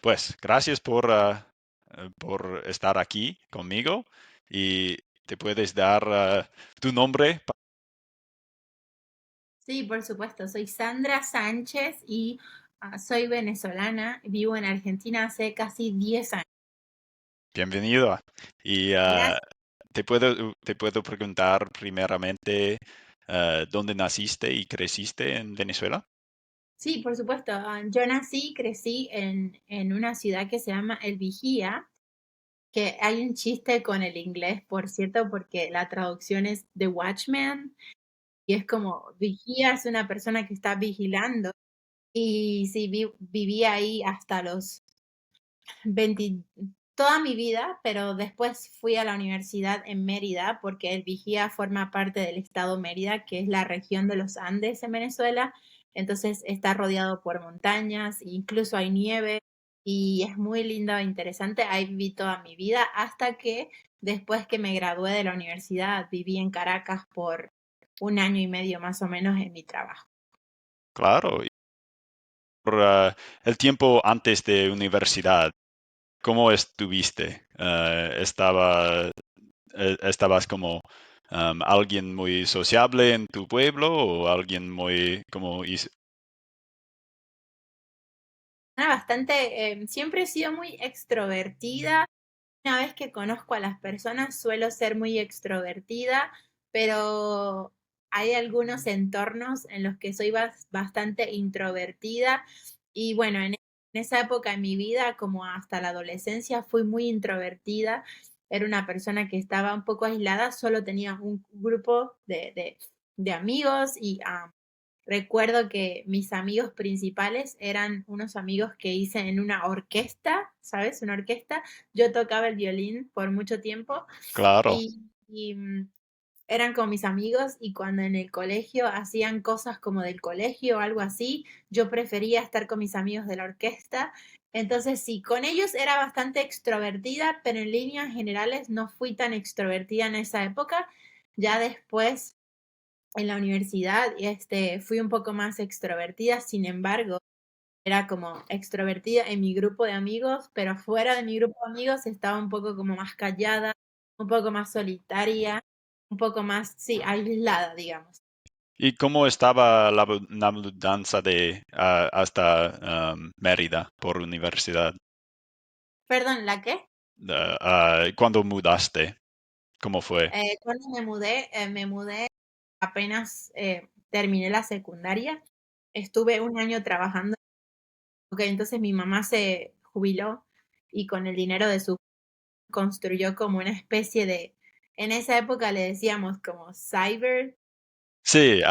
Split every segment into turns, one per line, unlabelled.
Pues gracias por estar aquí conmigo y te puedes dar tu nombre.
Sí, por supuesto. Soy Sandra Sánchez y soy venezolana. Vivo en Argentina hace casi 10 años.
Bienvenido. Y
Gracias.
te puedo preguntar primeramente dónde naciste y creciste en Venezuela.
Sí, por supuesto. Yo nací y crecí en una ciudad que se llama El Vigía, que hay un chiste con el inglés, por cierto, porque la traducción es The Watchman y es como vigía es una persona que está vigilando. Y sí, viví ahí hasta los 20 toda mi vida, pero después fui a la universidad en Mérida, porque el Vigía forma parte del estado Mérida, que es la región de los Andes en Venezuela. Entonces está rodeado por montañas, incluso hay nieve y es muy lindo e interesante. Ahí viví toda mi vida hasta que después que me gradué de la universidad viví en Caracas por un año y medio más o menos en mi trabajo.
Claro, y por el tiempo antes de universidad, ¿cómo estuviste? ¿Estabas como alguien muy sociable en tu pueblo o alguien muy como
Bastante, siempre he sido muy extrovertida. Una vez que conozco a las personas, suelo ser muy extrovertida, pero hay algunos entornos en los que soy bastante introvertida. Y bueno, en esa época de mi vida, como hasta la adolescencia, fui muy introvertida. Era una persona que estaba un poco aislada, solo tenía un grupo de amigos y recuerdo que mis amigos principales eran unos amigos que hice en una orquesta, ¿sabes? Una orquesta. Yo tocaba el violín por mucho tiempo
claro?
y eran como mis amigos y cuando en el colegio hacían cosas como del colegio o algo así, yo prefería estar con mis amigos de la orquesta. Entonces sí, con ellos era bastante extrovertida, pero en líneas generales no fui tan extrovertida en esa época. Ya después en la universidad, fui un poco más extrovertida, sin embargo, era como extrovertida en mi grupo de amigos, pero fuera de mi grupo de amigos estaba un poco como más callada, un poco más solitaria, un poco más, sí, aislada, digamos.
¿Y cómo estaba la mudanza de hasta Mérida por universidad?
Perdón, ¿la qué?
¿Cuándo mudaste? ¿Cómo fue?
Cuando me mudé apenas terminé la secundaria, estuve un año trabajando, porque entonces mi mamá se jubiló y con el dinero de su construyó como una especie de en esa época le decíamos como cyber,
Sí,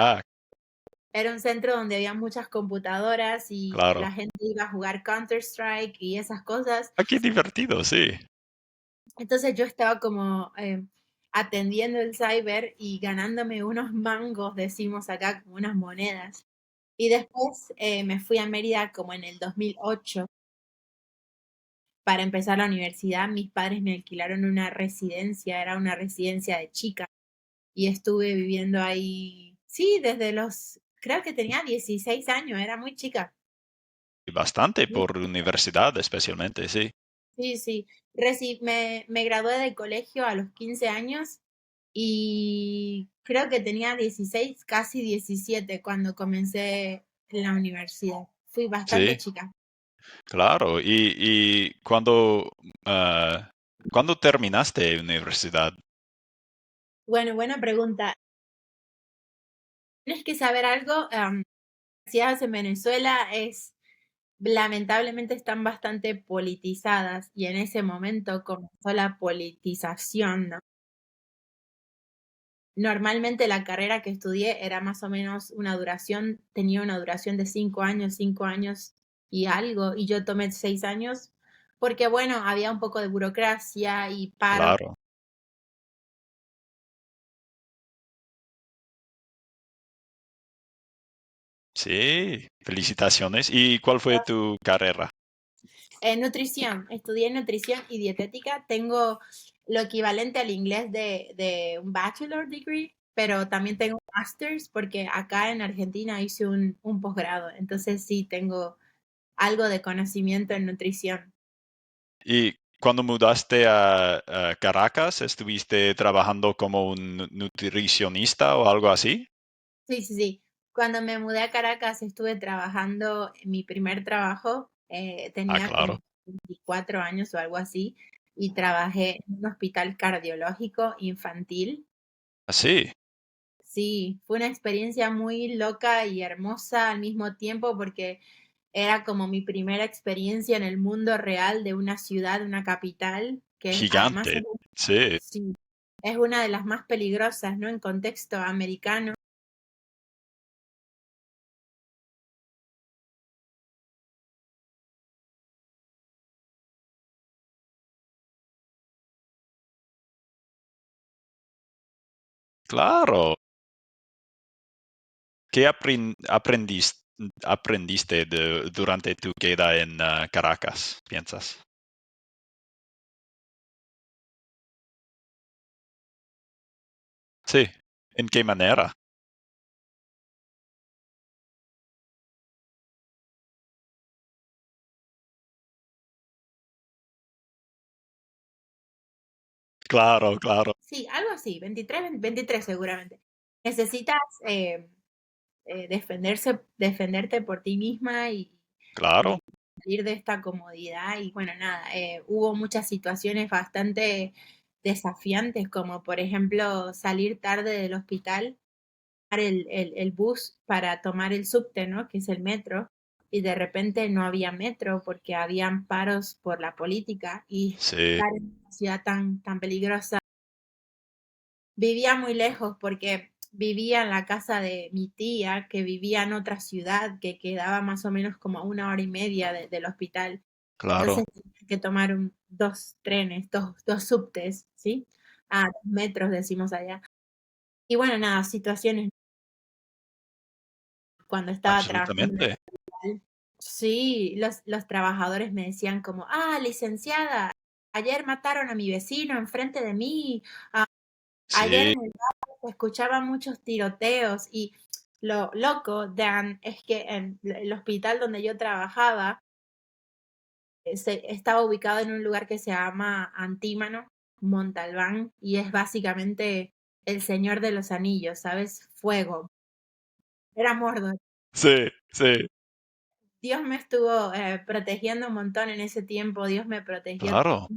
era un centro donde había muchas computadoras y
claro.
la gente iba a jugar Counter Strike y esas cosas.
Qué divertido, sí.
Entonces yo estaba como, atendiendo el cyber y ganándome unos mangos, decimos acá, como unas monedas. Y después, me fui a Mérida como en el 2008 para empezar la universidad. Mis padres me alquilaron una residencia, era una residencia de chicas. Y estuve viviendo ahí, sí, desde los, creo que tenía 16 años, era muy chica.
Y bastante
Muy
por
chica.
universidad, especialmente, sí.
Sí, sí. Me gradué del colegio a los 15 años y creo que tenía 16, casi 17 cuando comencé la universidad. Fui bastante
Sí,
chica.
claro. ¿Y ah, cuándo terminaste universidad?
Bueno, buena pregunta. Tienes que saber algo, universidades en Venezuela lamentablemente están bastante politizadas y en ese momento comenzó la politización, ¿no? Normalmente la carrera que estudié era más o menos tenía una duración de 5 años y algo, y yo tomé 6 años porque, bueno, había un poco de burocracia y paro.
Claro. Sí, felicitaciones. ¿Y cuál fue tu carrera?
Nutrición, estudié nutrición y dietética. Tengo lo equivalente al inglés de un bachelor degree, pero también tengo un master's porque acá en Argentina hice un posgrado. Entonces sí, tengo algo de conocimiento en nutrición.
Y cuando mudaste a Caracas, ¿estuviste trabajando como un nutricionista o algo así?
Sí, sí, sí. Cuando me mudé a Caracas estuve trabajando, en mi primer trabajo,
Ah,
tenía como
claro.
24 años o algo así, y trabajé en un hospital cardiológico infantil.
Así,
Sí, fue una experiencia muy loca y hermosa al mismo tiempo porque era como mi primera experiencia en el mundo real de una ciudad, una capital, que además
gigante. Sí,
sí, es una de las más peligrosas, ¿no? En contexto americano.
claro. ¿Qué aprendiste durante tu queda en Caracas, piensas? Sí, ¿en qué manera? Claro, claro,
Sí, algo así, 23 seguramente. Necesitas, defenderte por ti misma y
claro.
salir de esta comodidad. Y bueno, nada, hubo muchas situaciones bastante desafiantes, como por ejemplo salir tarde del hospital, tomar el bus para tomar el subte, ¿no? Que es el metro, y de repente no había metro porque habían paros por la política y
Sí,
estar en una ciudad tan peligrosa. Vivía muy lejos porque vivía en la casa de mi tía, que vivía en otra ciudad, que quedaba más o menos como a 1 hora y media del hospital.
claro.
Entonces tenía que tomar 2 trenes, dos subtes, ¿sí? A 2 metros, decimos allá. Y bueno, nada, situaciones cuando estaba trabajando en el
Absolutamente.
hospital. Sí, los trabajadores me decían como, licenciada, ayer mataron a mi vecino enfrente de mí, ayer
Sí,
en el se escuchaban muchos tiroteos y lo loco, Dan, es que en el hospital donde yo trabajaba, estaba ubicado en un lugar que se llama Antímano, Montalbán, y es básicamente el Señor de los Anillos, ¿sabes? Fuego. Era Mordor.
sí, sí,
Dios me estuvo protegiendo un montón en ese tiempo, Dios me protegió.
claro.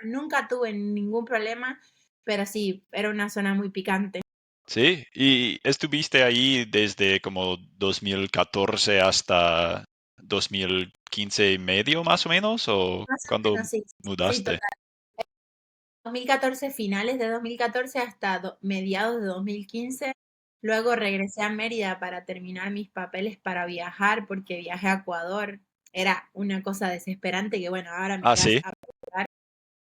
Nunca tuve ningún problema, pero sí, era una zona muy picante.
Sí, y estuviste ahí desde como 2014 hasta 2015 y medio, más o menos, o
Más o
cuando
menos sí, sí,
mudaste.
2014, finales de 2014 hasta mediados de 2015. Luego regresé a Mérida para terminar mis papeles para viajar, porque viajé a Ecuador. Era una cosa desesperante que, bueno, ahora me
Ah,
irás
sí,
a...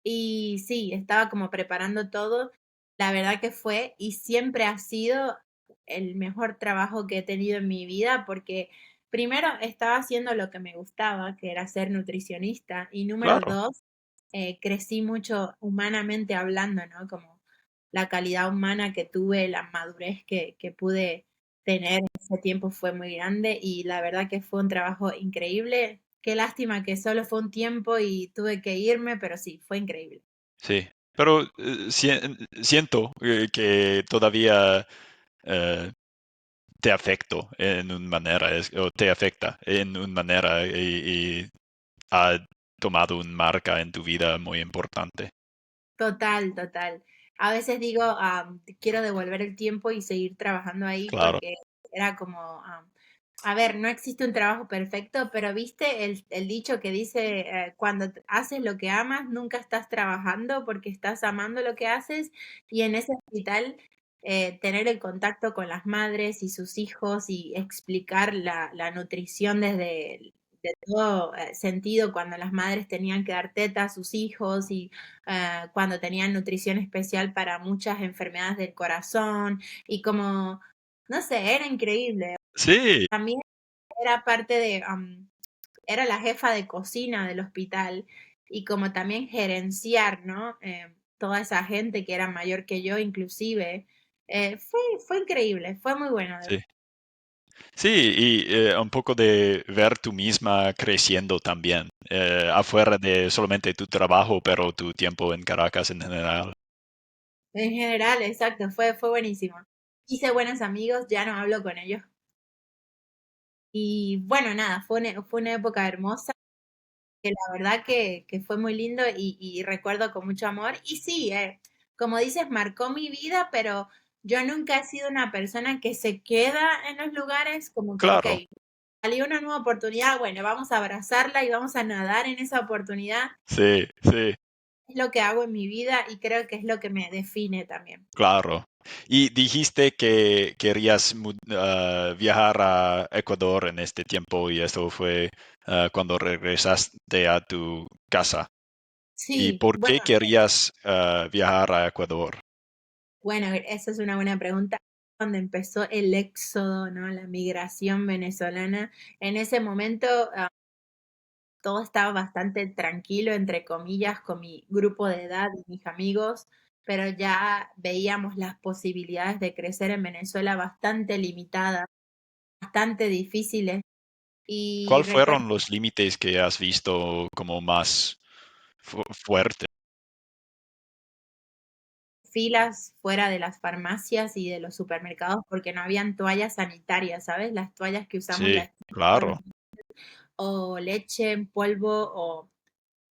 Y sí, estaba como preparando todo. La verdad que fue y siempre ha sido el mejor trabajo que he tenido en mi vida, porque primero estaba haciendo lo que me gustaba, que era ser nutricionista, y número
claro.
dos, crecí mucho humanamente hablando, ¿no? Como la calidad humana que tuve, la madurez que pude tener en ese tiempo fue muy grande y la verdad que fue un trabajo increíble. Qué lástima que solo fue un tiempo y tuve que irme, pero sí, fue increíble.
Sí, pero siento que todavía eh, te afecto en una manera, o te afecta en una manera y ha tomado una marca en tu vida muy importante.
Total, total. A veces digo, quiero devolver el tiempo y seguir trabajando ahí
Claro,
porque era como, a ver, no existe un trabajo perfecto, pero viste el dicho que dice, cuando haces lo que amas, nunca estás trabajando porque estás amando lo que haces y en ese hospital tener el contacto con las madres y sus hijos y explicar la nutrición desde de todo sentido cuando las madres tenían que dar teta a sus hijos y cuando tenían nutrición especial para muchas enfermedades del corazón y como, no sé, era increíble.
sí,
También era parte de, era la jefa de cocina del hospital y como también gerenciar, ¿no? Toda esa gente que era mayor que yo inclusive. Fue increíble, fue muy bueno.
sí. Sí, y un poco de ver tú misma creciendo también, afuera de solamente tu trabajo, pero tu tiempo en Caracas en general.
En general, exacto, fue buenísimo. Hice buenos amigos, ya no hablo con ellos. Y bueno, nada, fue una época hermosa, que la verdad que fue muy lindo y recuerdo con mucho amor. Y sí, como dices, marcó mi vida, pero yo nunca he sido una persona que se queda en los lugares como que, ok,
Claro,
salió una nueva oportunidad, bueno, vamos a abrazarla y vamos a nadar en esa oportunidad.
sí, sí,
Es lo que hago en mi vida y creo que es lo que me define también.
claro. Y dijiste que querías viajar a Ecuador en este tiempo y eso fue cuando regresaste a tu casa. ¿Y
Sí,
por
bueno,
qué querías viajar a Ecuador?
bueno, esa es una buena pregunta. Cuando empezó el éxodo, ¿no? La migración venezolana, en ese momento todo estaba bastante tranquilo, entre comillas, con mi grupo de edad y mis amigos, pero ya veíamos las posibilidades de crecer en Venezuela bastante limitadas, bastante difíciles. Y
¿Cuáles
recuerdo
fueron los límites que has visto como más fuertes?
filas fuera de las farmacias y de los supermercados porque no habían toallas sanitarias, ¿sabes? Las toallas que usamos
Sí,
las chicas,
claro.
o leche en polvo, o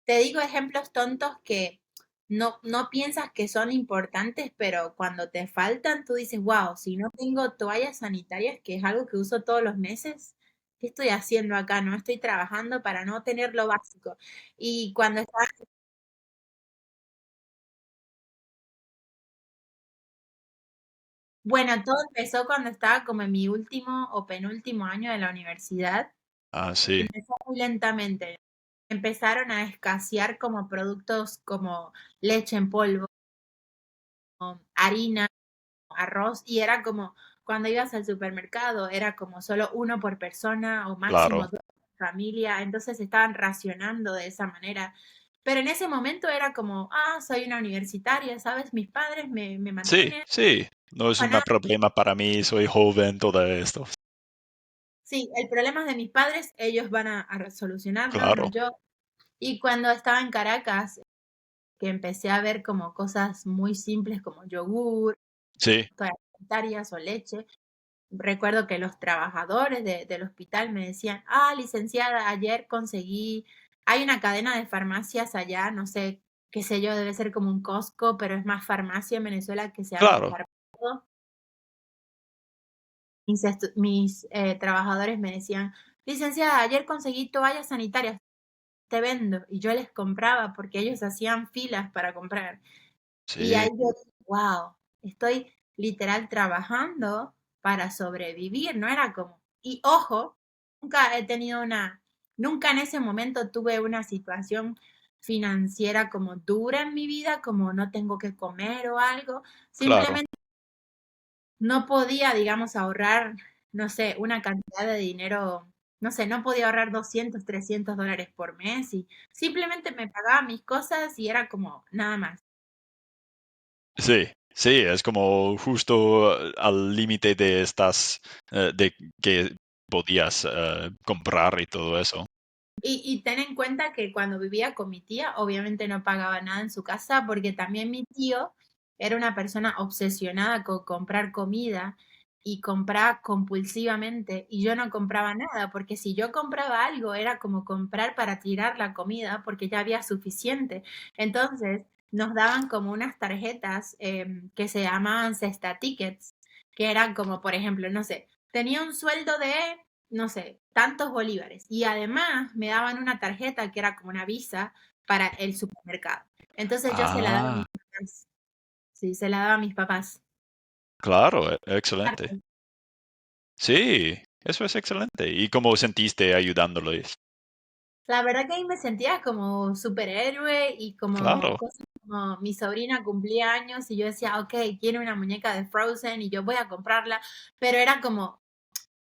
te digo ejemplos tontos que no piensas que son importantes, pero cuando te faltan, tú dices, wow, si no tengo toallas sanitarias, que es algo que uso todos los meses, ¿qué estoy haciendo acá? No estoy trabajando para no tener lo básico. Y cuando estaba, bueno, todo empezó cuando estaba como en mi último o penúltimo año de la universidad.
Ah, sí,
Empezó muy lentamente. Empezaron a escasear como productos como leche en polvo, harina, arroz, y era como cuando ibas al supermercado, era como solo uno por persona o máximo
claro.
dos por familia, entonces estaban racionando de esa manera. Pero en ese momento era como, soy una universitaria, ¿sabes? Mis padres me
Sí,
mantienen.
sí. No es un
Bueno,
problema para mí, soy joven, todo esto.
sí, el problema es de mis padres, ellos van a solucionarlo, no
Claro.
yo. Y cuando estaba en Caracas, que empecé a ver como cosas muy simples como yogur,
Sí,
toallas sanitarias o leche. Recuerdo que los trabajadores del hospital me decían, licenciada, ayer conseguí, hay una cadena de farmacias allá, no sé, qué sé yo, debe ser como un Costco, pero es más farmacia en Venezuela que se llama
claro.
Farmado. Mis trabajadores me decían, licenciada, ayer conseguí toallas sanitarias, te vendo. Y yo les compraba porque ellos hacían filas para comprar. Y
Sí,
ahí yo dije, wow, estoy literal trabajando para sobrevivir, no era como, y ojo, nunca he tenido nunca en ese momento tuve una situación financiera como dura en mi vida, como no tengo que comer o algo,
claro.
simplemente no podía, digamos, ahorrar, no sé, una cantidad de dinero, no sé, no podía ahorrar 200 $300 por mes y simplemente me pagaba mis cosas y era como nada más.
Sí, sí, es como justo al límite de de que podías comprar y todo eso.
Y ten en cuenta que cuando vivía con mi tía, obviamente no pagaba nada en su casa porque también mi tío era una persona obsesionada con comprar comida y compraba compulsivamente y yo no compraba nada porque si yo compraba algo era como comprar para tirar la comida porque ya había suficiente. Entonces nos daban como unas tarjetas que se llamaban Cesta Tickets, que eran como, por ejemplo, no sé, tenía un sueldo de no sé, tantos bolívares. Y además me daban una tarjeta que era como una visa para el supermercado. Entonces yo se la daba a mis
Ah,
papás. Sí, se la daba a mis papás.
claro, excelente. Sí, eso es excelente. ¿Y cómo sentiste ayudándoles?
La verdad que ahí me sentía como superhéroe y como
Claro,
cosas como mi sobrina cumplía años y yo decía, ok, quiero una muñeca de Frozen y yo voy a comprarla, pero era como,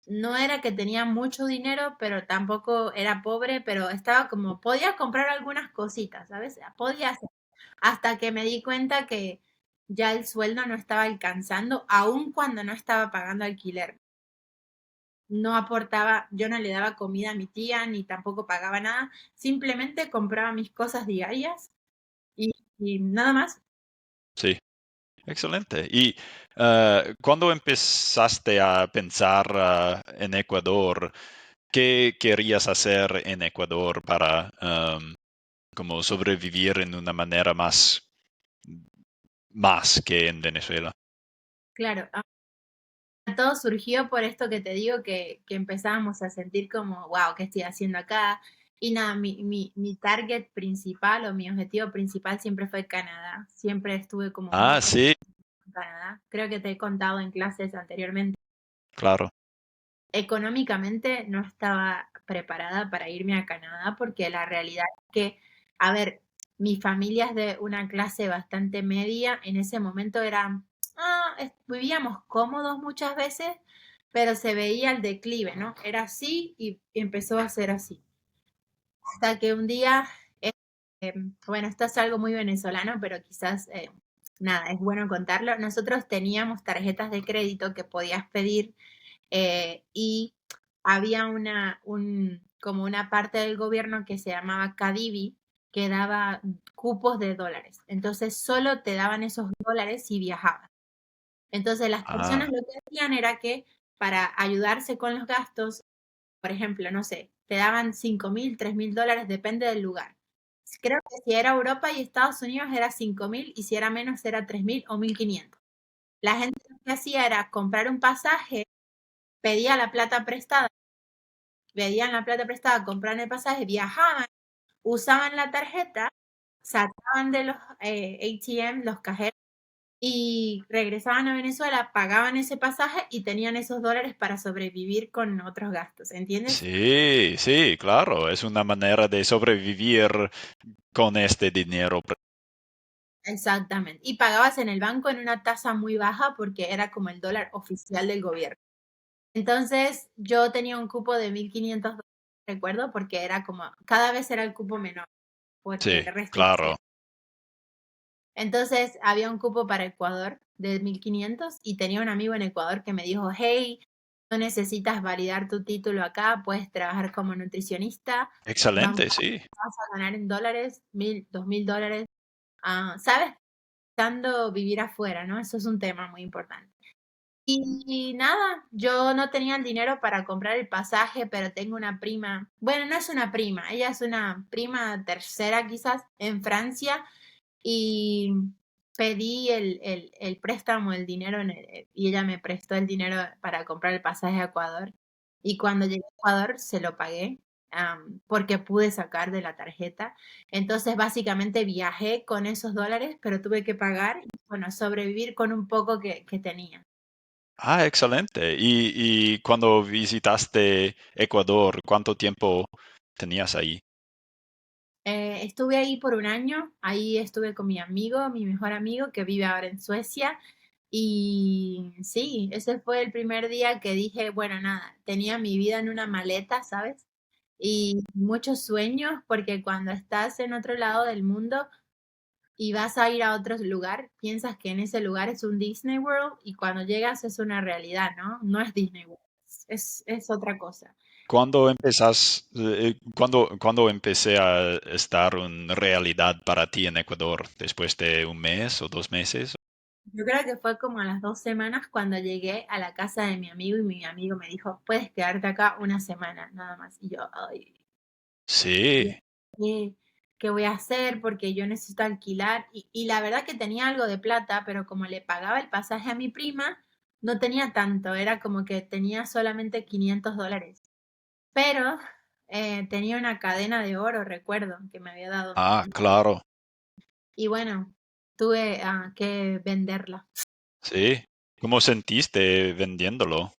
no era que tenía mucho dinero, pero tampoco era pobre, pero estaba como, podía comprar algunas cositas, ¿sabes? Podía hacer. Hasta que me di cuenta que ya el sueldo no estaba alcanzando, aun cuando no estaba pagando alquiler. no aportaba, yo no le daba comida a mi tía ni tampoco pagaba nada, simplemente compraba mis cosas diarias y, y nada más.
Sí, excelente. ¿Y cuando empezaste a pensar en Ecuador, qué querías hacer en Ecuador para como sobrevivir en una manera más que en Venezuela?
Claro, todo surgió por esto que te digo, que empezábamos a sentir como, wow, ¿qué estoy haciendo acá? Y nada, mi target principal o mi objetivo principal siempre fue Canadá. Siempre estuve como muy
Ah, sí,
en Canadá. Creo que te he contado en clases anteriormente.
claro.
Económicamente no estaba preparada para irme a Canadá porque la realidad es que, a ver, mi familia es de una clase bastante media, en ese momento era, vivíamos cómodos muchas veces, pero se veía el declive, ¿no? Era así y empezó a ser así. Hasta que un día, bueno, esto es algo muy venezolano, pero quizás, nada, es bueno contarlo. Nosotros teníamos tarjetas de crédito que podías pedir y había como una parte del gobierno que se llamaba Cadivi, que daba cupos de dólares. Entonces solo te daban esos dólares si viajabas. Entonces las personas
Ah,
lo que hacían era que para ayudarse con los gastos, por ejemplo, no sé, te daban 5.000, 3.000 dólares, depende del lugar. Creo que si era Europa y Estados Unidos era 5.000 y si era menos era 3.000 o 1.500. La gente lo que hacía era comprar un pasaje, pedía la plata prestada, pedían la plata prestada, compraban el pasaje, viajaban, usaban la tarjeta, sacaban de los ATM, los cajeros, y regresaban a Venezuela, pagaban ese pasaje y tenían esos dólares para sobrevivir con otros gastos, ¿entiendes?
sí, sí, claro. Es una manera de sobrevivir con este dinero.
Exactamente. Y pagabas en el banco en una tasa muy baja porque era como el dólar oficial del gobierno. Entonces, yo tenía un cupo de 1.500 dólares, recuerdo, porque era como, cada vez era el cupo menor, porque
Sí,
restricción.
claro.
Entonces había un cupo para Ecuador de 1.500 y tenía un amigo en Ecuador que me dijo, hey, no necesitas validar tu título acá, puedes trabajar como nutricionista, vamos,
Excelente, sí.
vas a ganar en dólares, 1.000, 2.000 dólares. ¿Sabes? Pensando vivir afuera, ¿no? Eso es un tema muy importante. Y nada, yo no tenía el dinero para comprar el pasaje, pero tengo una prima, bueno, no es una prima, ella es una prima tercera quizás en Francia y pedí el préstamo, el dinero, y ella me prestó el dinero para comprar el pasaje a Ecuador. Y cuando llegué a Ecuador se lo pagué, porque pude sacar de la tarjeta. Entonces, básicamente viajé con esos dólares, pero tuve que pagar y, bueno, sobrevivir con un poco que tenía.
Ah, excelente. Y cuando visitaste Ecuador, ¿cuánto tiempo tenías ahí?
Estuve ahí por un año, ahí estuve con mi amigo, mi mejor amigo, que vive ahora en Suecia. Y sí, ese fue el primer día que dije, bueno, nada, tenía mi vida en una maleta, ¿sabes? Y muchos sueños, porque cuando estás en otro lado del mundo y vas a ir a otro lugar, piensas que en ese lugar es un Disney World y cuando llegas es una realidad, ¿no? No es Disney World, es otra cosa.
¿Cuándo empecé a estar en realidad para ti en Ecuador? ¿Después de un mes o 2 meses?
Yo creo que fue como a las 2 semanas cuando llegué a la casa de mi amigo y mi amigo me dijo, puedes quedarte acá una semana nada más. Y yo, ay,
Sí.
¿qué, qué voy a hacer? Porque yo necesito alquilar. Y la verdad que tenía algo de plata, pero como le pagaba el pasaje a mi prima, no tenía tanto. Era como que tenía solamente 500 dólares. Pero tenía una cadena de oro, recuerdo, que me había dado mi
Ah,
amigo.
claro.
Y bueno, tuve que venderla.
Sí. ¿Cómo sentiste vendiéndolo?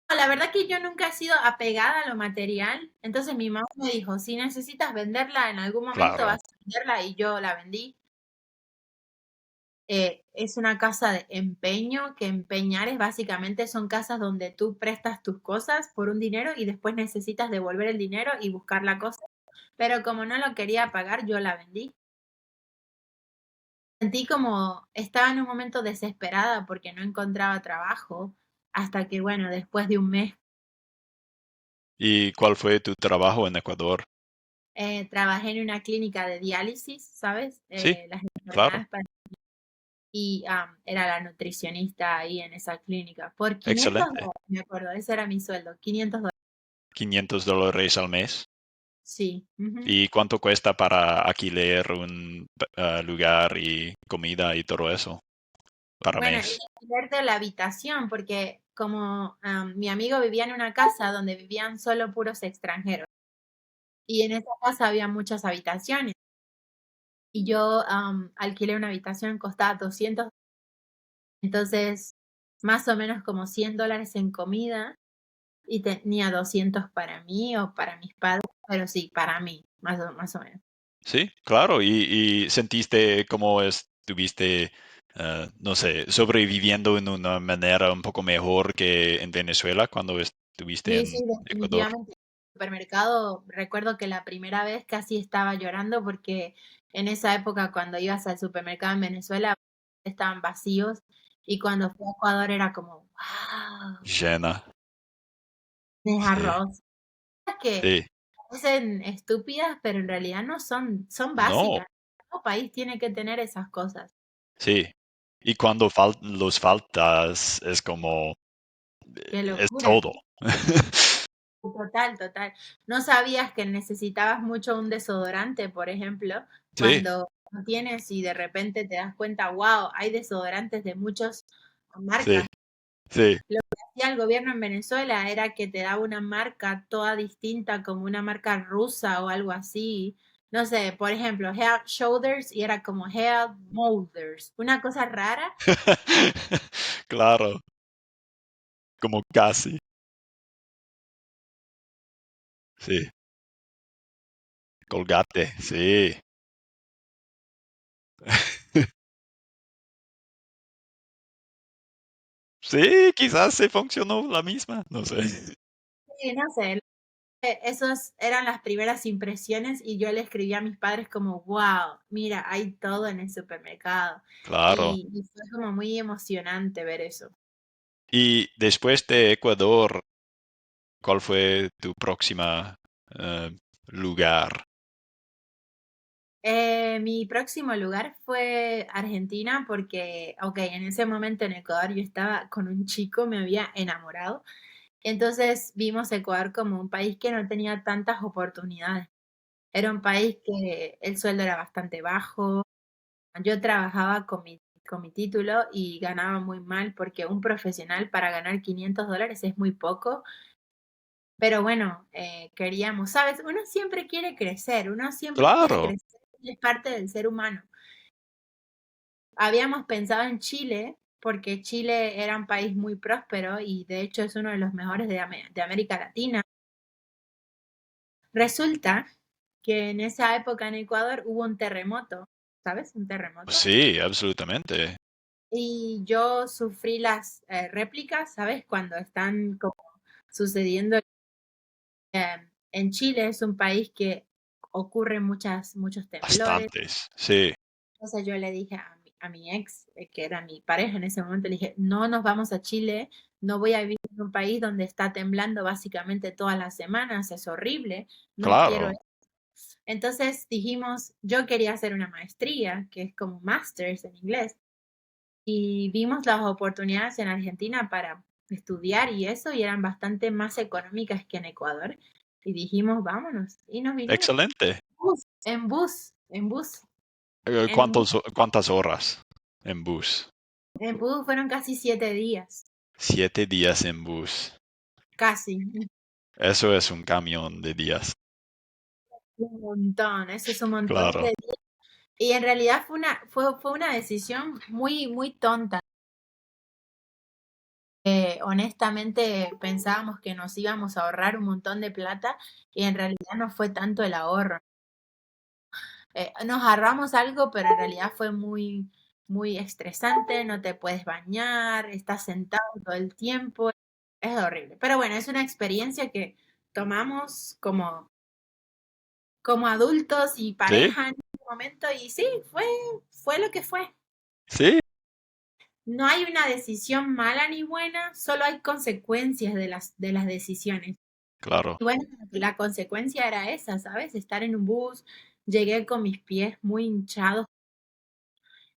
No, la verdad que yo nunca he sido apegada a lo material. Entonces mi mamá me dijo, si necesitas venderla en algún momento
Claro.
vas a venderla y yo la vendí. Es una casa de empeño, que empeñar básicamente son casas donde tú prestas tus cosas por un dinero y después necesitas devolver el dinero y buscar la cosa. Pero como no lo quería pagar, yo la vendí. Sentí como estaba en un momento desesperada porque no encontraba trabajo, hasta que, bueno, después de un mes
¿Y cuál fue tu trabajo en Ecuador?
Trabajé en una clínica de diálisis, ¿sabes?
Sí,
Las
claro,
enfermedades y era la nutricionista ahí en esa clínica. Por 500
excelente.
dólares, me acuerdo, ese era mi sueldo, 500 dólares.
$500 al mes.
Sí. Ujú.
¿Y cuánto cuesta para alquiler un lugar y comida y todo eso para
Bueno, el
mes?
alquiler de la habitación, porque como mi amigo vivía en una casa donde vivían solo puros extranjeros, y en esa casa había muchas habitaciones, y yo alquilé una habitación, costaba 200, entonces más o menos como 100 dólares en comida, y tenía 200 para mí o para mis padres, pero sí, para mí, más o menos.
Sí, claro. ¿Y sentiste cómo estuviste, no sé, sobreviviendo en una manera un poco mejor que en Venezuela cuando estuviste
Sí, sí,
en Ecuador?
definitivamente. En el supermercado, recuerdo que la primera vez casi estaba llorando porque en esa época cuando ibas al supermercado en Venezuela estaban vacíos y cuando fui a Ecuador era como, wow,
Llena.
es
Sí,
arroz. Que
sí.
parecen estúpidas, pero en realidad no son, son
No,
básicas. Todo país tiene que tener esas cosas.
sí. Y cuando los faltas es como,
Qué
es
locura.
todo.
Total, total. ¿No sabías que necesitabas mucho un desodorante, por ejemplo,
Sí,
cuando no tienes y de repente te das cuenta, wow, hay desodorantes de muchas
sí,
marcas?
sí.
Lo que hacía el gobierno en Venezuela era que te daba una marca toda distinta, como una marca rusa o algo así. No sé, por ejemplo, Head Shoulders y era como Head Molders. Una cosa rara.
Claro, como casi. Sí. Colgate, sí. Sí, quizás se funcionó la misma, no sé.
Sí, no sé, esos eran las primeras impresiones y yo le escribí a mis padres como, wow, mira, hay todo en el supermercado.
Claro.
Y fue como muy emocionante ver eso.
Y después de Ecuador, ¿cuál fue tu próxima lugar?
Mi próximo lugar fue Argentina porque, ok, en ese momento en Ecuador yo estaba con un chico, me había enamorado. Entonces vimos Ecuador como un país que no tenía tantas oportunidades. Era un país que el sueldo era bastante bajo. Yo trabajaba con mi título y ganaba muy mal porque un profesional para ganar 500 dólares es muy poco, pero bueno, queríamos, ¿sabes? Uno siempre quiere crecer, uno siempre quiere
Claro,
crecer, y es parte del ser humano. Habíamos pensado en Chile porque Chile era un país muy próspero y de hecho es uno de los mejores de América Latina. Resulta que en esa época en Ecuador hubo un terremoto, ¿sabes? Un terremoto.
sí, absolutamente.
Y yo sufrí las réplicas, ¿sabes? Cuando están como sucediendo. En Chile es un país que ocurren muchos temblores.
Bastantes, sí,
Entonces yo le dije a mi ex, que era mi pareja en ese momento, le dije, no nos vamos a Chile, no voy a vivir en un país donde está temblando básicamente todas las semanas, es horrible, no quiero.
claro,
Entonces dijimos, yo quería hacer una maestría, que es como masters en inglés. Y vimos las oportunidades en Argentina para estudiar y eso, y eran bastante más económicas que en Ecuador. Y dijimos, vámonos. Y nos vinimos.
excelente.
En bus, en bus, en un bus.
¿Cuántas horas en bus?
En bus fueron casi 7 días,
7 días en bus.
casi.
Eso es un camión de días.
Un montón, eso es un montón
Claro.
de días. Y en realidad fue una decisión muy, muy tonta. Honestamente pensábamos que nos íbamos a ahorrar un montón de plata y en realidad no fue tanto el ahorro. Nos ahorramos algo, pero en realidad fue muy, muy estresante, no te puedes bañar, estás sentado todo el tiempo, es horrible. Pero bueno, es una experiencia que tomamos como adultos y
Sí,
pareja en ese momento y sí, fue lo que fue.
sí,
No hay una decisión mala ni buena, solo hay consecuencias de las decisiones.
claro.
Y bueno, la consecuencia era esa, ¿sabes? Estar en un bus, llegué con mis pies muy hinchados,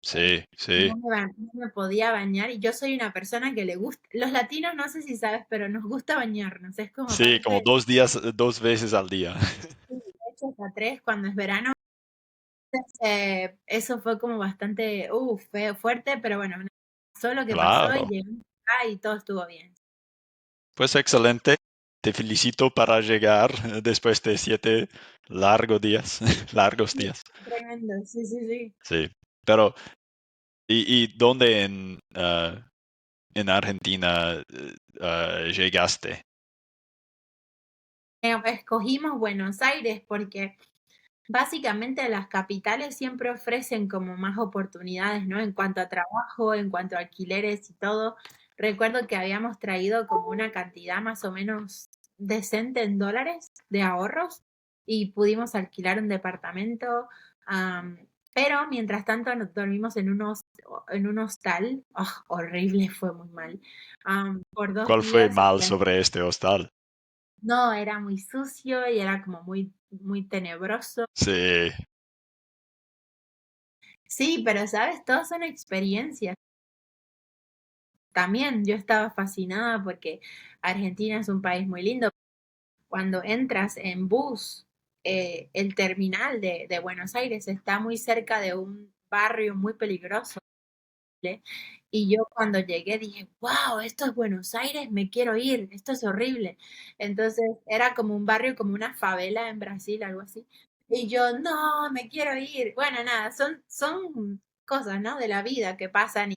Sí, sí,
no me podía bañar y yo soy una persona que le gusta, los latinos no sé si sabes, pero nos gusta bañarnos, es como
sí,
parte
como
de,
2 días, 2 veces al día.
de hecho hasta tres cuando es verano. Eso fue como bastante, feo, fuerte, pero bueno, pasó lo que pasó y
Claro.
llegamos acá y todo estuvo bien.
Pues excelente. Te felicito para llegar después de 7 largos días, largos
Sí,
días.
tremendo, sí, sí, sí.
Sí. Pero, ¿y dónde en Argentina llegaste?
Escogimos Buenos Aires porque básicamente las capitales siempre ofrecen como más oportunidades, ¿no? En cuanto a trabajo, en cuanto a alquileres y todo. Recuerdo que habíamos traído como una cantidad más o menos decente en dólares de ahorros y pudimos alquilar un departamento. am, pero mientras tanto nos dormimos en un hostal. Ah, horrible, fue muy mal. Por dos
¿Cuál fue
días.
mal sobre este hostal?
No, era muy sucio y era como muy, muy tenebroso.
Sí,
Sí, pero sabes, todas son experiencias. También yo estaba fascinada porque Argentina es un país muy lindo. Cuando entras en bus, el terminal de Buenos Aires está muy cerca de un barrio muy peligroso. ¿Eh? Y yo cuando llegué dije, wow, esto es Buenos Aires, me quiero ir, esto es horrible. Entonces era como un barrio, como una favela en Brasil, algo así. Y yo, no, me quiero ir. Bueno, nada, son cosas, ¿no? De la vida que pasan.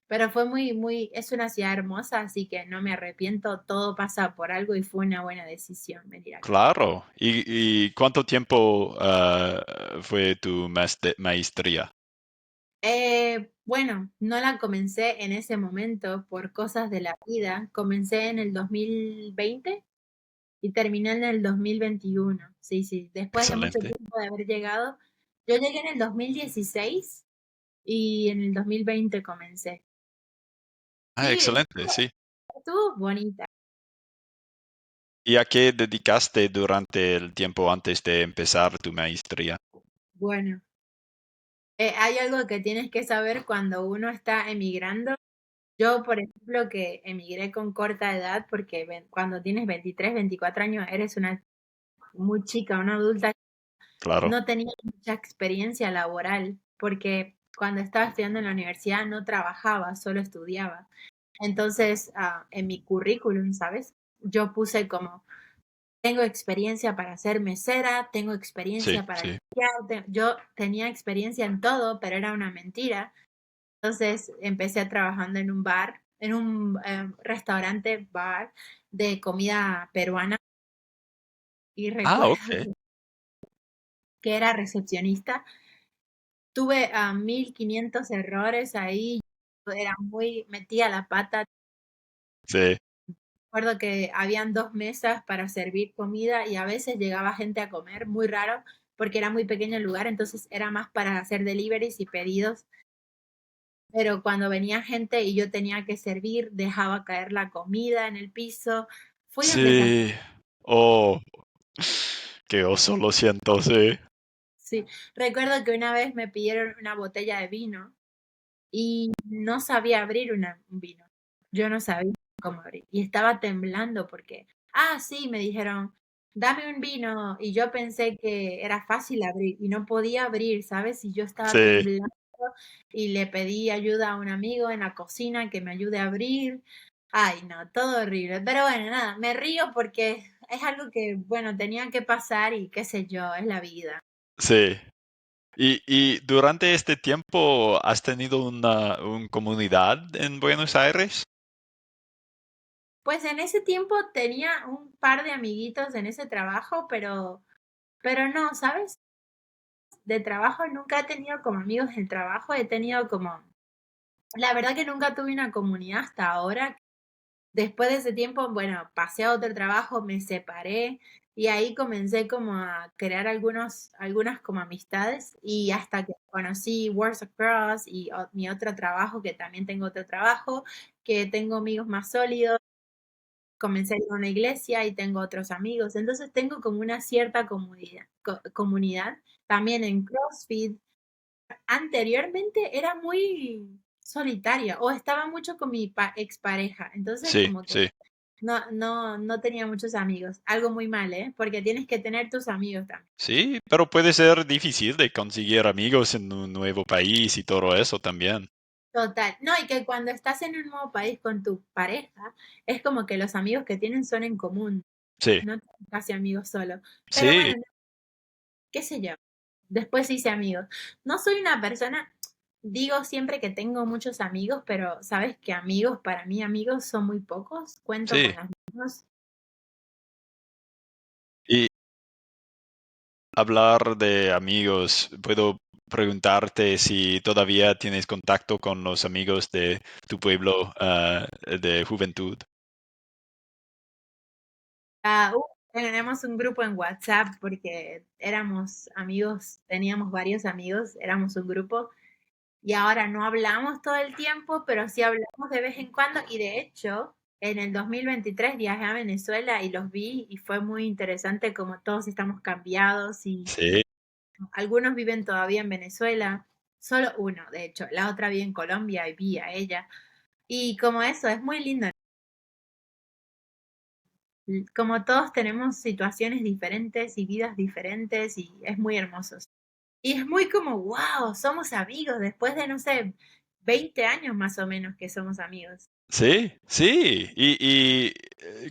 Pero fue muy, muy, es una ciudad hermosa, así que no me arrepiento, todo pasa por algo y fue una buena decisión venir acá.
claro. ¿Y cuánto tiempo fue tu maestría?
Bueno, no la comencé en ese momento por cosas de la vida. Comencé en el 2020 y terminé en el 2021. Sí, sí, después de mucho
Excelente.
tiempo de haber llegado. Yo llegué en el 2016 y en el 2020 comencé.
Ah,
Sí,
excelente, sí.
estuvo bonita.
¿Y a qué dedicaste durante el tiempo antes de empezar tu maestría?
Bueno, hay algo que tienes que saber cuando uno está emigrando. Yo, por ejemplo, que emigré con corta edad, porque cuando tienes 23, 24 años, eres una muy chica, una adulta.
Claro.
No tenía mucha experiencia laboral, porque cuando estaba estudiando en la universidad no trabajaba, solo estudiaba. Entonces, en mi currículum, ¿sabes? Yo puse como, tengo experiencia para ser mesera, tengo
Sí,
experiencia para
sí.
limpiar, yo tenía experiencia en todo, pero era una mentira. Entonces empecé trabajando en un bar, en un restaurante bar de comida peruana y
Ah,
recuerdo
ok.
que era recepcionista. Tuve a 1500 errores ahí, era muy metía la pata.
Sí,
Recuerdo que habían 2 mesas para servir comida y a veces llegaba gente a comer, muy raro, porque era muy pequeño el lugar, entonces era más para hacer deliveries y pedidos, pero cuando venía gente y yo tenía que servir, dejaba caer la comida en el piso. Fue un desafío.
sí. Oh, qué oso, lo siento, sí.
Sí, recuerdo que una vez me pidieron una botella de vino y no sabía abrir un vino. Yo no sabía cómo abrir y estaba temblando porque, sí, me dijeron, dame un vino y yo pensé que era fácil abrir y no podía abrir, ¿sabes? Y yo estaba
Sí,
temblando y le pedí ayuda a un amigo en la cocina que me ayude a abrir. Ay, no, todo horrible. Pero bueno, nada, me río porque es algo que, bueno, tenía que pasar y qué sé yo, es la vida.
sí. ¿Y durante este tiempo has tenido una comunidad en Buenos Aires?
Pues en ese tiempo tenía un par de amiguitos en ese trabajo, pero no, ¿sabes? De trabajo nunca he tenido como amigos del trabajo, he tenido como, la verdad que nunca tuve una comunidad hasta ahora. Después de ese tiempo, bueno, pasé a otro trabajo, me separé y ahí comencé como a crear algunas como amistades y hasta que conocí Works Across y mi otro trabajo, que también tengo otro trabajo, que tengo amigos más sólidos. comencé a ir a una iglesia y tengo otros amigos, entonces tengo como una cierta comunidad. También en CrossFit. Anteriormente era muy solitaria o estaba mucho con mi expareja, entonces
Sí,
como que
sí,
no tenía muchos amigos. Algo muy mal, ¿eh? Porque tienes que tener tus amigos también.
sí, pero puede ser difícil de conseguir amigos en un nuevo país y todo eso también.
Total. No, y que cuando estás en un nuevo país con tu pareja, es como que los amigos que tienen son en común,
Sí,
no tienes casi amigos solo. Pero
sí,
bueno, qué sé yo. Después hice amigos. No soy una persona, digo siempre que tengo muchos amigos, pero sabes que amigos, para mí amigos son muy pocos. Cuento
sí.
con los mismos.
Y hablar de amigos, puedo preguntarte si todavía tienes contacto con los amigos de tu pueblo, de juventud.
Tenemos un grupo en WhatsApp porque éramos amigos, teníamos varios amigos, éramos un grupo y ahora no hablamos todo el tiempo, pero sí hablamos de vez en cuando y de hecho en el 2023 viajé a Venezuela y los vi y fue muy interesante como todos estamos cambiados y
Sí,
algunos viven todavía en Venezuela, solo uno de hecho, la otra vive en Colombia y vi a ella y como eso es muy lindo, como todos tenemos situaciones diferentes y vidas diferentes y es muy hermoso. Y es muy como, wow, somos amigos después de, no sé, 20 años más o menos que somos amigos.
sí, sí.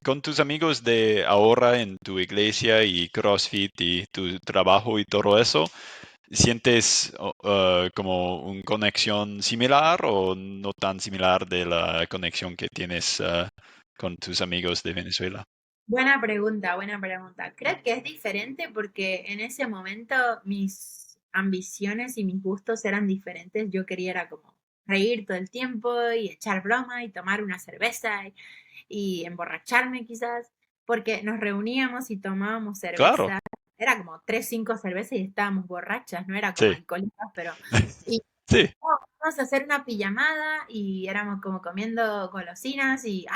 Con tus amigos de ahora en tu iglesia y CrossFit y tu trabajo y todo eso, ¿sientes como una conexión similar o no tan similar de la conexión que tienes con tus amigos de Venezuela?
Buena pregunta, buena pregunta. Creo que es diferente porque en ese momento mis ambiciones y mis gustos eran diferentes. Yo quería era como reír todo el tiempo y echar broma y tomar una cerveza y emborracharme quizás, porque nos reuníamos y tomábamos
Claro,
cerveza. Era como 3, 5 cervezas y estábamos borrachas, no era como
sí,
alcohólicas, pero... Y
sí,
vamos a hacer una pijamada y éramos como comiendo golosinas y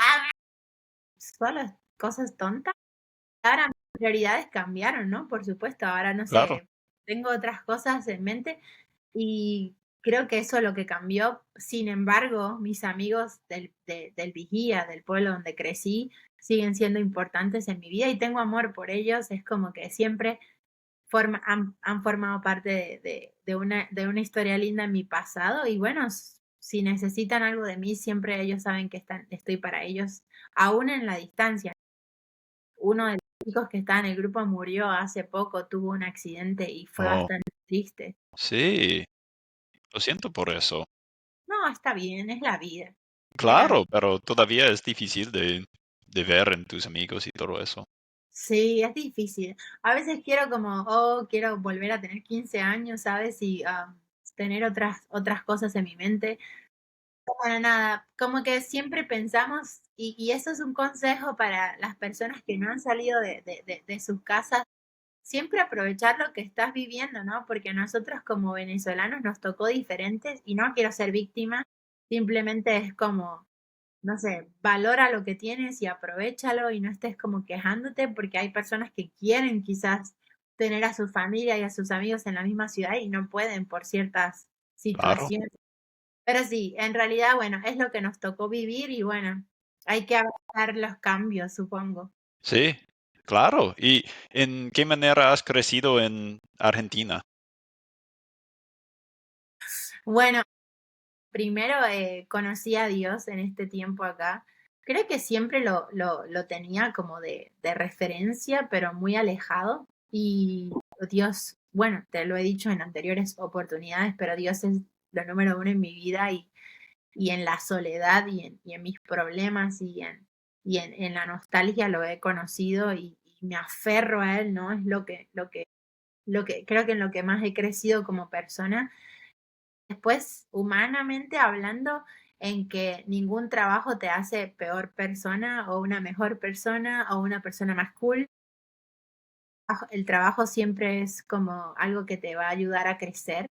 solo cosas tontas. Ahora mis prioridades cambiaron, ¿no? Por supuesto, ahora no
claro,
sé, tengo otras cosas en mente y creo que eso es lo que cambió. Sin embargo, mis amigos del Vigía, del pueblo donde crecí, siguen siendo importantes en mi vida y tengo amor por ellos. Es como que siempre han formado parte de una historia linda en mi pasado y bueno, si necesitan algo de mí, siempre ellos saben que estoy para ellos, aún en la distancia. Uno de los chicos que está en el grupo murió hace poco, tuvo un accidente y fue
oh,
bastante triste.
sí, lo siento por eso.
No, está bien, es la vida, es la
Claro,
vida.
pero todavía es difícil de ver en tus amigos y todo eso.
Sí, es difícil. A veces quiero como, oh, quiero volver a tener 15 años, ¿sabes? Y tener otras cosas en mi mente. Para nada, como que siempre pensamos, y eso es un consejo para las personas que no han salido de sus casas, siempre aprovechar lo que estás viviendo, ¿no? Porque a nosotros como venezolanos nos tocó diferentes y no quiero ser víctima, simplemente es como, no sé, valora lo que tienes y aprovéchalo y no estés como quejándote porque hay personas que quieren quizás tener a su familia y a sus amigos en la misma ciudad y no pueden por ciertas
Claro,
situaciones. Pero sí, en realidad, bueno, es lo que nos tocó vivir y bueno, hay que abrazar los cambios, supongo.
sí, claro. ¿Y en qué manera has crecido en Argentina?
Bueno, primero conocí a Dios en este tiempo acá. Creo que siempre lo tenía como de referencia, pero muy alejado. Y Dios, bueno, te lo he dicho en anteriores oportunidades, pero Dios es lo número uno en mi vida y en la soledad y en mis problemas y en la nostalgia lo he conocido y me aferro a él, ¿no? Es lo que creo que en lo que más he crecido como persona. Después, humanamente hablando, en que ningún trabajo te hace peor persona o una mejor persona o una persona más cool. El trabajo siempre es como algo que te va a ayudar a crecer.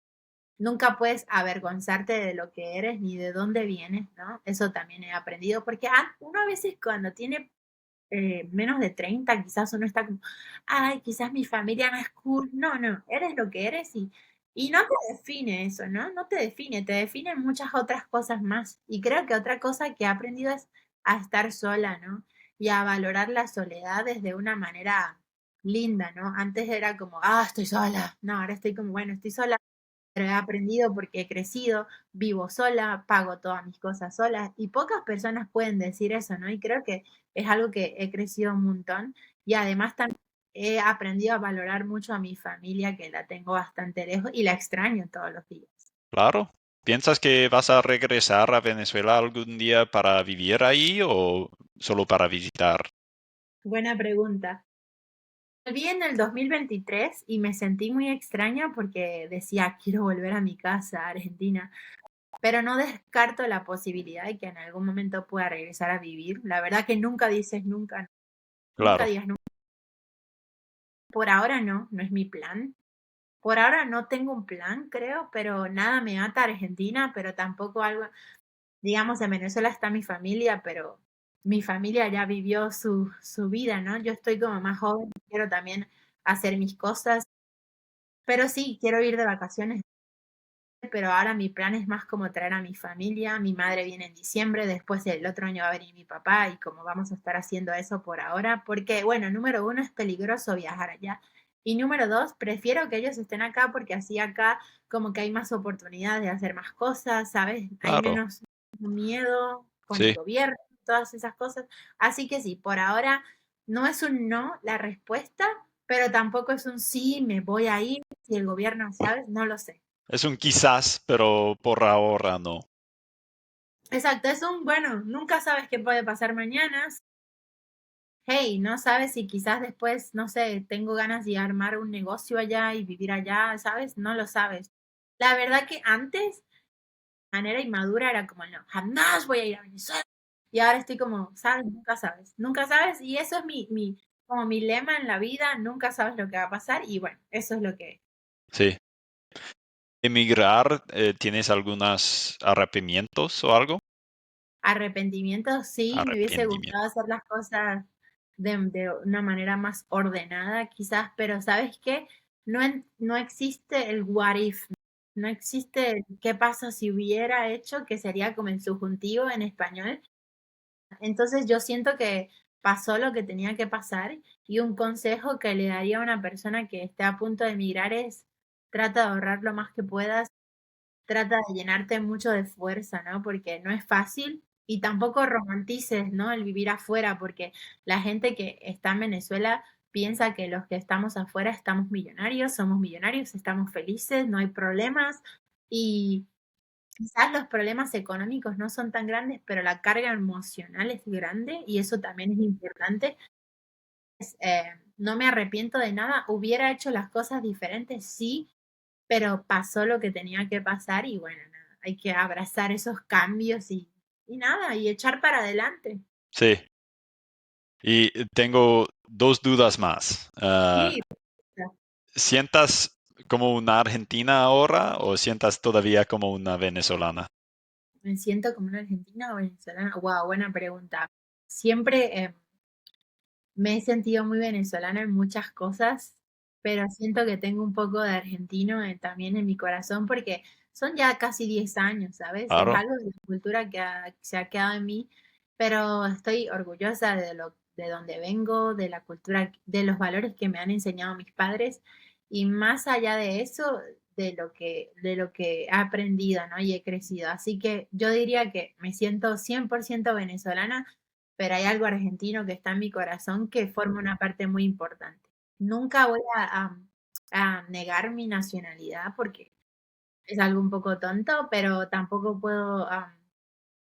Nunca puedes avergonzarte de lo que eres ni de dónde vienes, ¿no? Eso también he aprendido, porque uno a veces cuando tiene menos de 30 quizás uno está como, ay, quizás mi familia no es cool. No, no, eres lo que eres y no te define eso, ¿no? No te definen muchas otras cosas más. Y creo que otra cosa que he aprendido es a estar sola, ¿no? Y a valorar la soledad desde una manera linda, ¿no? Antes era como, estoy sola. No, ahora estoy como, bueno, estoy sola, pero he aprendido porque he crecido, vivo sola, pago todas mis cosas sola y pocas personas pueden decir eso, ¿no? Y creo que es algo que he crecido un montón y además también he aprendido a valorar mucho a mi familia, que la tengo bastante lejos y la extraño todos los días.
Claro. ¿Piensas que vas a regresar a Venezuela algún día para vivir ahí o solo para visitar?
Buena pregunta. Volví en el 2023 y me sentí muy extraña porque decía, quiero volver a mi casa, a Argentina, pero no descarto la posibilidad de que en algún momento pueda regresar a vivir. La verdad que nunca dices nunca, nunca
Claro.
digas nunca. Por ahora no, no es mi plan. Por ahora no tengo un plan, creo, pero nada me ata a Argentina, pero tampoco algo, digamos, en Venezuela está mi familia, pero mi familia ya vivió su vida, ¿no? Yo estoy como más joven, quiero también hacer mis cosas, pero sí, quiero ir de vacaciones, pero ahora mi plan es más como traer a mi familia. Mi madre viene en diciembre, después el otro año va a venir mi papá y como vamos a estar haciendo eso por ahora, porque bueno, número uno es peligroso viajar allá y número dos, prefiero que ellos estén acá porque así acá como que hay más oportunidades de hacer más cosas, ¿sabes? Hay
Claro.
menos miedo con el
Sí.
gobierno, todas esas cosas. Así que sí, por ahora no es un no la respuesta, pero tampoco es un sí, me voy a ir si el gobierno, ¿sabes? No lo sé.
Es un quizás, pero por ahora no.
Exacto, es un, bueno, nunca sabes qué puede pasar mañana. Hey, no sabes si quizás después, no sé, tengo ganas de armar un negocio allá y vivir allá, ¿sabes? No lo sabes. La verdad que antes, de manera inmadura, era como, no, jamás voy a ir a Venezuela. Y ahora estoy como, ¿sabes? Nunca sabes. Y eso es como mi lema en la vida, nunca sabes lo que va a pasar. Y bueno, eso es lo que
Sí. Emigrar, ¿tienes algunos arrepentimientos o algo?
arrepentimiento, sí, me hubiese
Arrepentimiento.
gustado hacer las cosas de una manera más ordenada, quizás, pero ¿sabes qué? No existe el what if, no existe el qué pasa si hubiera hecho, que sería como en subjuntivo en español. Entonces yo siento que pasó lo que tenía que pasar y un consejo que le daría a una persona que esté a punto de emigrar es trata de ahorrar lo más que puedas. Trata de llenarte mucho de fuerza, ¿no? Porque no es fácil y tampoco romantices, ¿no? El vivir afuera, porque la gente que está en Venezuela piensa que los que estamos afuera estamos millonarios, somos millonarios, estamos felices, no hay problemas y quizás los problemas económicos no son tan grandes, pero la carga emocional es grande y eso también es importante. No me arrepiento de nada, hubiera hecho las cosas diferentes, sí, pero pasó lo que tenía que pasar y bueno, nada, hay que abrazar esos cambios y nada, y echar para adelante.
Sí. Y tengo dos dudas más.
Sí,
¿Sientas como una argentina ahora o sientas todavía como una venezolana?
me siento como una argentina o venezolana. Wow, buena pregunta. Siempre me he sentido muy venezolana en muchas cosas, pero siento que tengo un poco de argentino también en mi corazón porque son ya casi 10 años, ¿sabes? Es
Claro.
algo de la cultura que se ha quedado en mí, pero estoy orgullosa de donde vengo, de la cultura, de los valores que me han enseñado mis padres y más allá de eso, de lo que he aprendido, ¿no? Y he crecido. Así que yo diría que me siento 100% venezolana, pero hay algo argentino que está en mi corazón que forma una parte muy importante. Nunca voy a negar mi nacionalidad porque es algo un poco tonto, pero tampoco puedo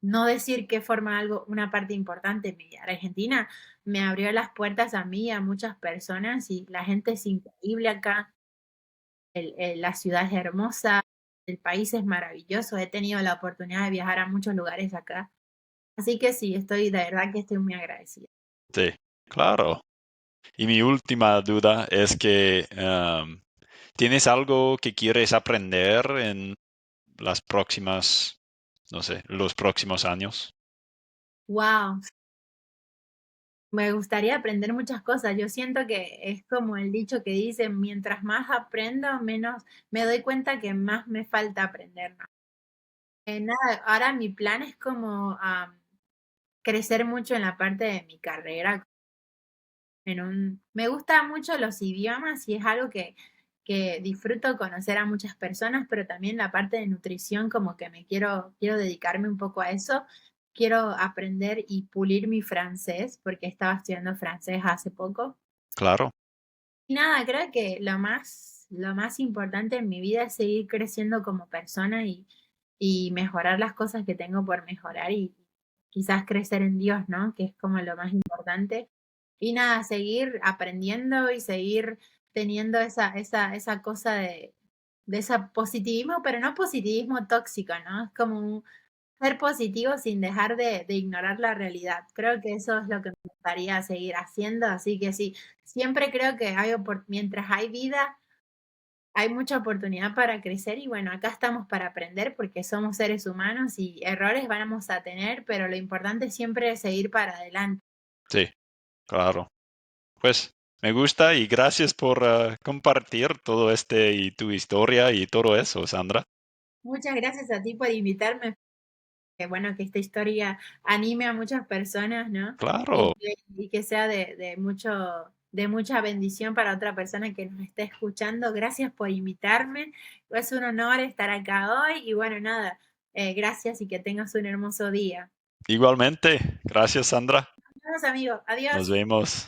no decir que forma algo, una parte importante. Argentina me abrió las puertas a mí, a muchas personas y la gente es increíble acá, la ciudad es hermosa, el país es maravilloso, he tenido la oportunidad de viajar a muchos lugares acá. Así que sí, estoy, de verdad que estoy muy agradecida.
Sí, claro. Y mi última duda es que ¿tienes algo que quieres aprender en las próximas, no sé, los próximos años?
Wow, Me gustaría aprender muchas cosas. Yo siento que es como el dicho que dice, mientras más aprendo, menos me doy cuenta que más me falta aprender, ¿no? Nada, ahora mi plan es como crecer mucho en la parte de mi carrera. Me gusta mucho los idiomas y es algo que disfruto conocer a muchas personas, pero también la parte de nutrición, como que quiero dedicarme un poco a eso. Quiero aprender y pulir mi francés, porque estaba estudiando francés hace poco.
Claro,
Y nada, creo que lo más importante en mi vida es seguir creciendo como persona y mejorar las cosas que tengo por mejorar y quizás crecer en Dios, ¿no? Que es como lo más importante. Y nada, seguir aprendiendo y seguir teniendo esa cosa de ese positivismo, pero no positivismo tóxico, ¿no? Es como ser positivo sin dejar de ignorar la realidad. Creo que eso es lo que me gustaría seguir haciendo, así que sí, siempre creo que mientras hay vida, hay mucha oportunidad para crecer y bueno, acá estamos para aprender porque somos seres humanos y errores vamos a tener, pero lo importante siempre es seguir para adelante.
sí, claro. Pues me gusta y gracias por compartir todo y tu historia y todo eso, Sandra.
Muchas gracias a ti por invitarme. Que bueno, que esta historia anime a muchas personas, ¿no?
Claro,
Y que sea de mucha bendición para otra persona que nos esté escuchando. Gracias por invitarme. Es un honor estar acá hoy y bueno, nada, gracias y que tengas un hermoso día.
igualmente. Gracias, Sandra.
Nos vemos, amigos.
Nos
Adiós.
vemos.